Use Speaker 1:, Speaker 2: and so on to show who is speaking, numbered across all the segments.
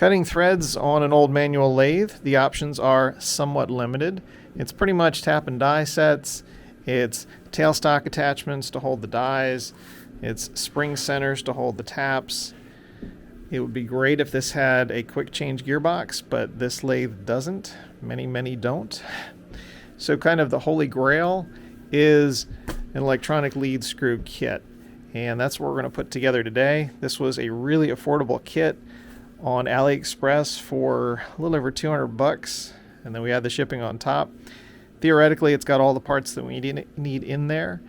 Speaker 1: Cutting threads on an old manual lathe, the options are somewhat limited. It's pretty much tap and die sets, it's tailstock attachments to hold the dies, it's spring centers to hold the taps. It would be great if this had a quick change gearbox, but this lathe doesn't. Many don't. So kind of the holy grail is an electronic lead screw kit, and that's what we're going to put together today. This was a really affordable kit on AliExpress for a little over 200 bucks, and then we had the shipping on top. Theoretically, it's got all the parts that we need in there.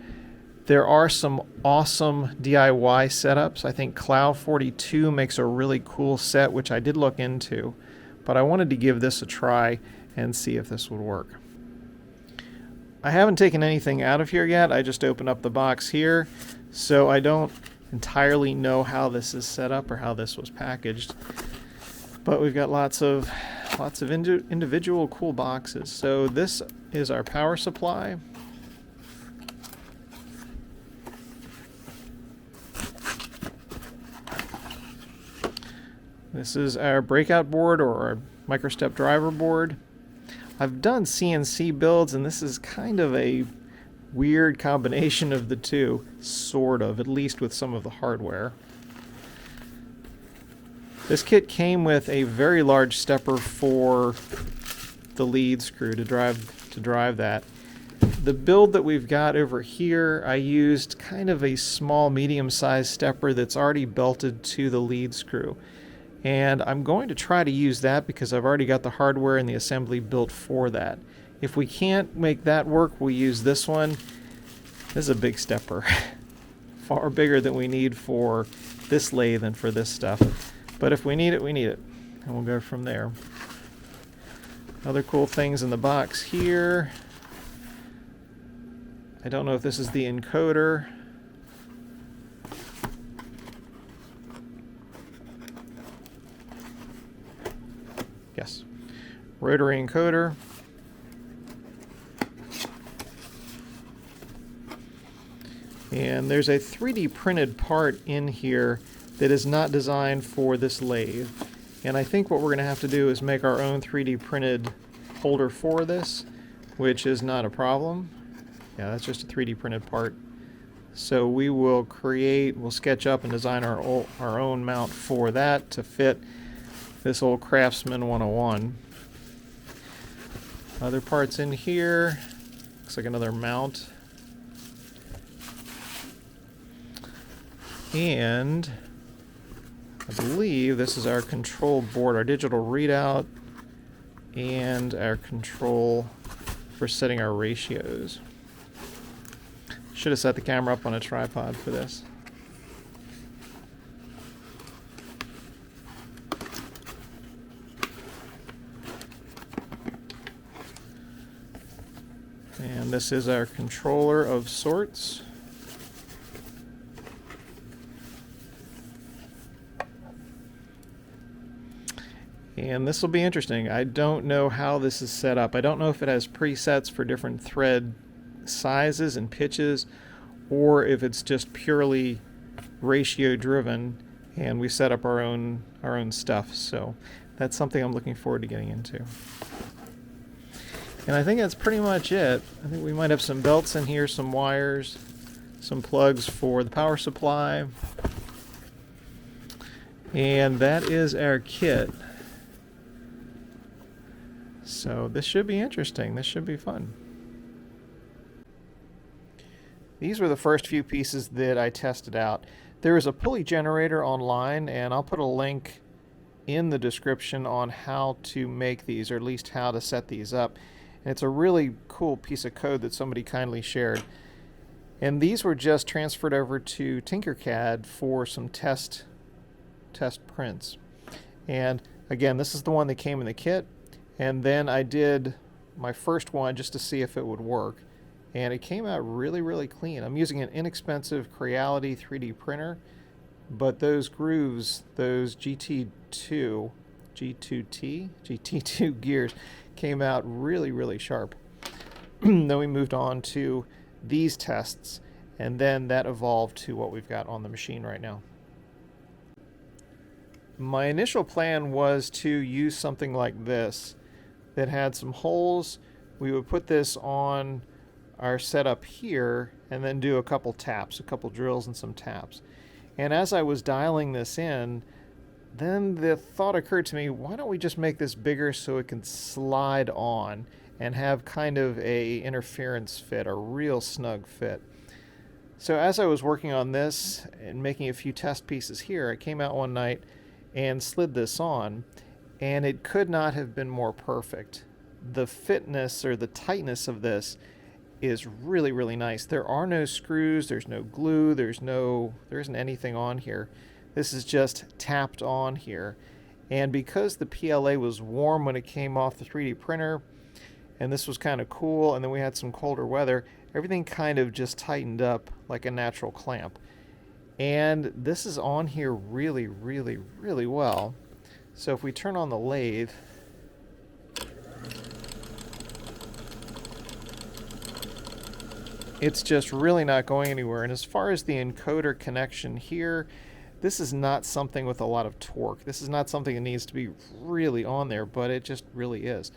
Speaker 1: There are some awesome DIY setups. I think Cloud 42 makes a really cool set, which I did look into, but I wanted to give this a try and see if this would work. I haven't taken anything out of here yet. I just opened up the box here, so I don't entirely know how this is set up or how this was packaged, but we've got lots of individual cool boxes. So this is our power supply. This is our breakout board, or our microstep driver board. I've done CNC builds, and this is kind of a weird combination of the two, sort of, at least with some of the hardware. This kit came with a very large stepper for the lead screw to drive that. The build that we've got over here, I used kind of a small medium-sized stepper that's already belted to the lead screw. And I'm going to try to use that because I've already got the hardware and the assembly built for that. If we can't make that work, we'll use this one. This is a big stepper. Far bigger than we need for this lathe and for this stuff. But if we need it, we need it. And we'll go from there. Other cool things in the box here. I don't know if this is the encoder. Yes. Rotary encoder. And there's a 3D printed part in here that is not designed for this lathe. And I think what we're going to have to do is make our own 3D printed holder for this, which is not a problem. Yeah, that's just a 3D printed part. So we will we'll sketch up and design our own mount for that to fit this old Craftsman 101. Other parts in here. Looks like another mount. And I believe this is our control board, our digital readout, and our control for setting our ratios. Should have set the camera up on a tripod for this. And this is our controller of sorts. And this will be interesting. I don't know how this is set up. I don't know if it has presets for different thread sizes and pitches, or if it's just purely ratio driven and we set up our own stuff. So that's something I'm looking forward to getting into. And I think that's pretty much it. I think we might have some belts in here, some wires, some plugs for the power supply. And that is our kit. So this should be interesting. This should be fun. These were the first few pieces that I tested out. There is a pulley generator online, and I'll put a link in the description on how to make these, or at least how to set these up. And it's a really cool piece of code that somebody kindly shared. And these were just transferred over to Tinkercad for some test prints. And again, this is the one that came in the kit. And then I did my first one just to see if it would work. And it came out really clean. I'm using an inexpensive Creality 3D printer, but those grooves, those GT2 gears came out really sharp. Then we moved on to these tests, and then that evolved to what we've got on the machine right now. My initial plan was to use something like this that had some holes. We would put this on our setup here and then do a couple taps, a couple drills and some taps. And as I was dialing this in, then the thought occurred to me, why don't we just make this bigger so it can slide on and have kind of a interference fit, a real snug fit. So as I was working on this and making a few test pieces here, I came out one night and slid this on, and it could not have been more perfect. The fitness or the tightness of this is really, really nice. There are no screws, there's no glue, there isn't anything on here. This is just tapped on here. And because the PLA was warm when it came off the 3D printer, and this was kind of cool, and then we had some colder weather, everything kind of just tightened up like a natural clamp. And this is on here really, really, really well. So if we turn on the lathe, it's just really not going anywhere. And as far as the encoder connection here, this is not something with a lot of torque. This is not something that needs to be really on there, but it just really is.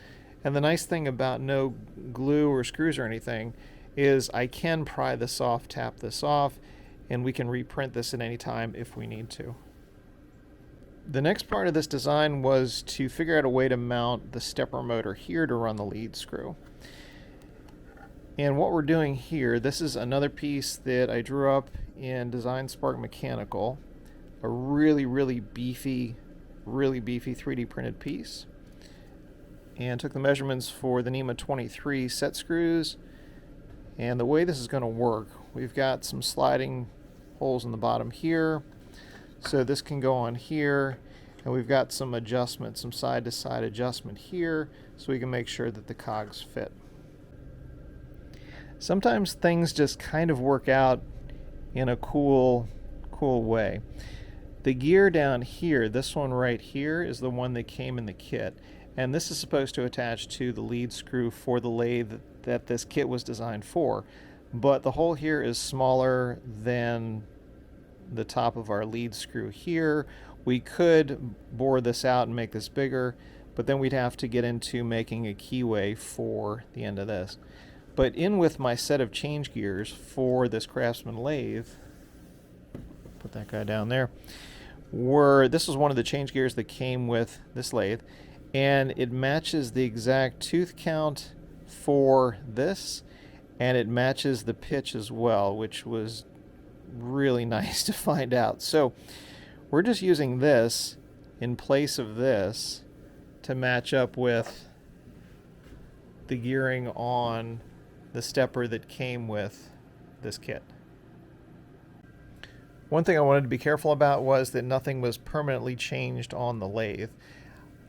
Speaker 1: And the nice thing about no glue or screws or anything is I can pry this off, tap this off, and we can reprint this at any time if we need to. The next part of this design was to figure out a way to mount the stepper motor here to run the lead screw. And what we're doing here, this is another piece that I drew up in Design Spark Mechanical, a really, really beefy 3D printed piece. And took the measurements for the NEMA 23 set screws. And the way this is going to work, we've got some sliding holes in the bottom here, so this can go on here, and we've got some adjustment, some side-to-side adjustment here, so we can make sure that the cogs fit. Sometimes things just kind of work out in a cool way. The gear down here, this one right here, is the one that came in the kit. And this is supposed to attach to the lead screw for the lathe that this kit was designed for. But the hole here is smaller than the top of our lead screw here. We could bore this out and make this bigger, but then we'd have to get into making a keyway for the end of this. But in with my set of change gears for this Craftsman lathe, put that guy down there, this was one of the change gears that came with this lathe. And it matches the exact tooth count for this, and it matches the pitch as well, which was really nice to find out. So we're just using this in place of this to match up with the gearing on the stepper that came with this kit. One thing I wanted to be careful about was that nothing was permanently changed on the lathe.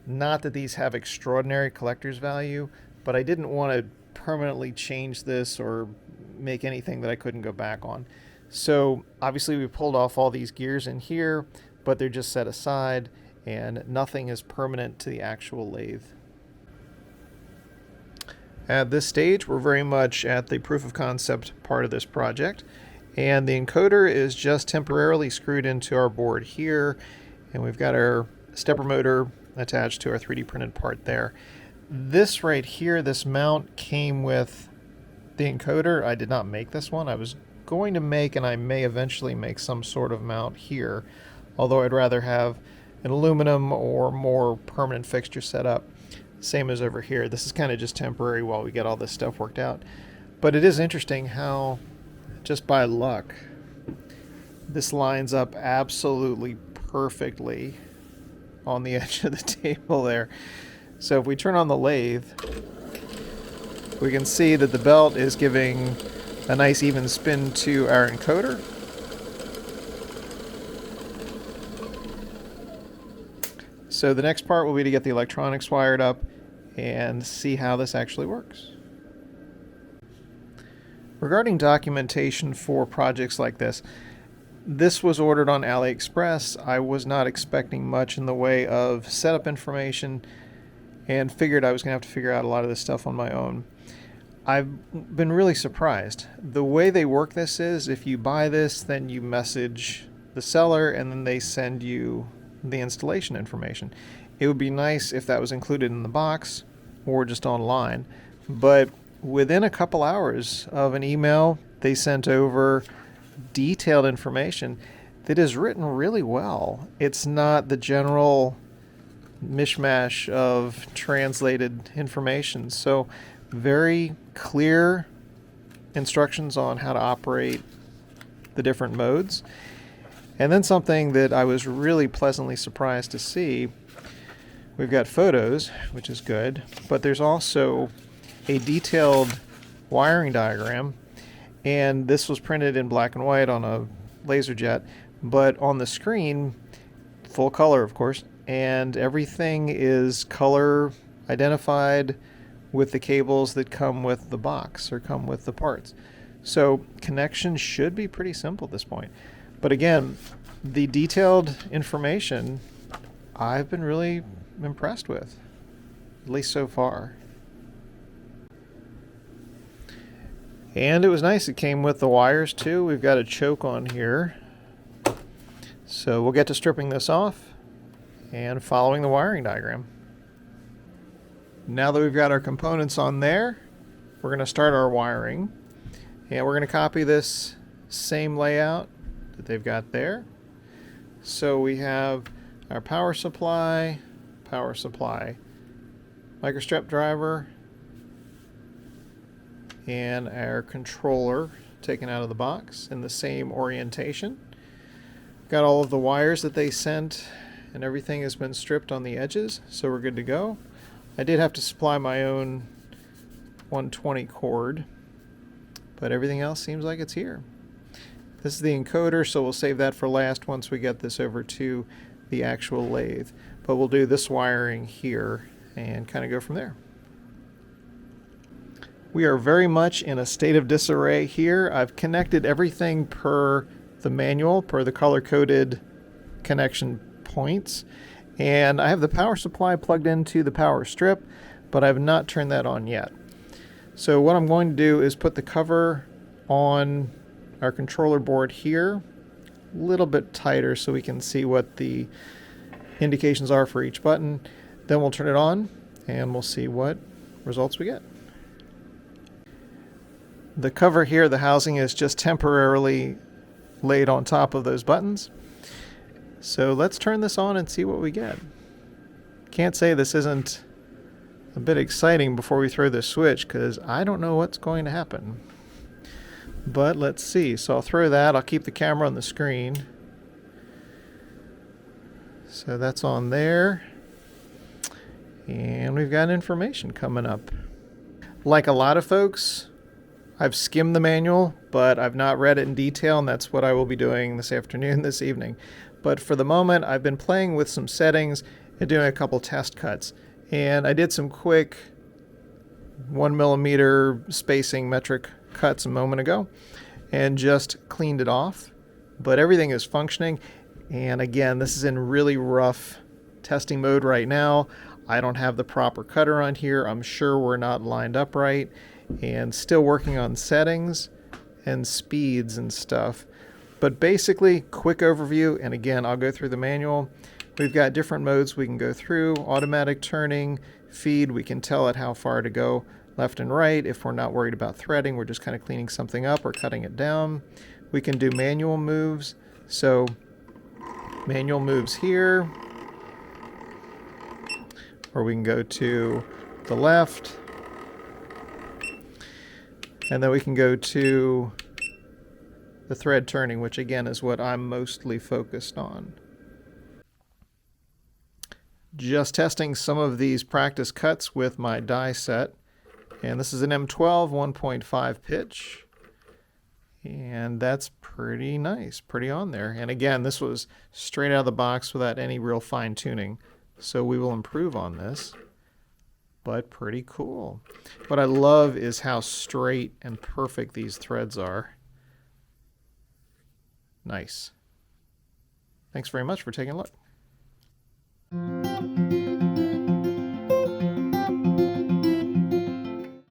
Speaker 1: Not that these have extraordinary collector's value, but I didn't want to permanently change this or make anything that I couldn't go back on. So obviously we pulled off all these gears in here, but they're just set aside and nothing is permanent to the actual lathe. At this stage, we're very much at the proof of concept part of this project, and the encoder is just temporarily screwed into our board here, and we've got our stepper motor attached to our 3D printed part there. This right here, this mount came with the encoder. I did not make this one. I was going to make, and I may eventually make, some sort of mount here, although I'd rather have an aluminum or more permanent fixture set up. Same as over here. This is kind of just temporary while we get all this stuff worked out. But it is interesting how, just by luck, this lines up absolutely perfectly on the edge of the table there. So if we turn on the lathe, we can see that the belt is giving a nice even spin to our encoder. So the next part will be to get the electronics wired up and see how this actually works. Regarding documentation for projects like this was ordered on AliExpress. I was not expecting much in the way of setup information and figured I was going to have to figure out a lot of this stuff on my own. I've been really surprised. The way they work this is if you buy this, then you message the seller and then they send you the installation information. It would be nice if that was included in the box or just online, but within a couple hours of an email, they sent over detailed information that is written really well. It's not the general mishmash of translated information. So very clear instructions on how to operate the different modes. And then something that I was really pleasantly surprised to see, we've got photos, which is good, but there's also a detailed wiring diagram, and this was printed in black and white on a LaserJet, but on the screen, full color of course, and everything is color identified with the cables that come with the box or come with the parts. So connection should be pretty simple at this point. But again, the detailed information I've been really impressed with, at least so far. And it was nice, it came with the wires too. We've got a choke on here. So we'll get to stripping this off and following the wiring diagram. Now that we've got our components on there, we're going to start our wiring. And we're going to copy this same layout that they've got there. So we have our power supply, microstrip driver, and our controller taken out of the box in the same orientation. Got all of the wires that they sent, and everything has been stripped on the edges, so we're good to go. I did have to supply my own 120 cord, but everything else seems like it's here. This is the encoder, so we'll save that for last once we get this over to the actual lathe. But we'll do this wiring here and kind of go from there. We are very much in a state of disarray here. I've connected everything per the manual, per the color-coded connection points. And I have the power supply plugged into the power strip, but I've not turned that on yet. So what I'm going to do is put the cover on our controller board here, a little bit tighter so we can see what the indications are for each button. Then we'll turn it on and we'll see what results we get. The cover here, the housing, is just temporarily laid on top of those buttons. So let's turn this on and see what we get. Can't say this isn't a bit exciting before we throw this switch, because I don't know what's going to happen. But let's see. So I'll throw that. I'll keep the camera on the screen. So that's on there. And we've got information coming up. Like a lot of folks, I've skimmed the manual, but I've not read it in detail, and that's what I will be doing this afternoon, this evening. But for the moment, I've been playing with some settings and doing a couple test cuts. And I did some quick 1mm spacing metric cuts a moment ago and just cleaned it off. But everything is functioning. And again, this is in really rough testing mode right now. I don't have the proper cutter on here. I'm sure we're not lined up right. And still working on settings and speeds and stuff. But basically, quick overview, and again, I'll go through the manual. We've got different modes we can go through. Automatic turning, feed, we can tell it how far to go left and right. If we're not worried about threading, we're just kind of cleaning something up or cutting it down. We can do manual moves. So manual moves here, or we can go to the left, and then we can go to the thread turning, which again is what I'm mostly focused on. Just testing some of these practice cuts with my die set. And this is an M12 1.5 pitch. And that's pretty nice, pretty on there. And again, this was straight out of the box without any real fine tuning. So we will improve on this. But pretty cool. What I love is how straight and perfect these threads are. Nice. Thanks very much for taking a look.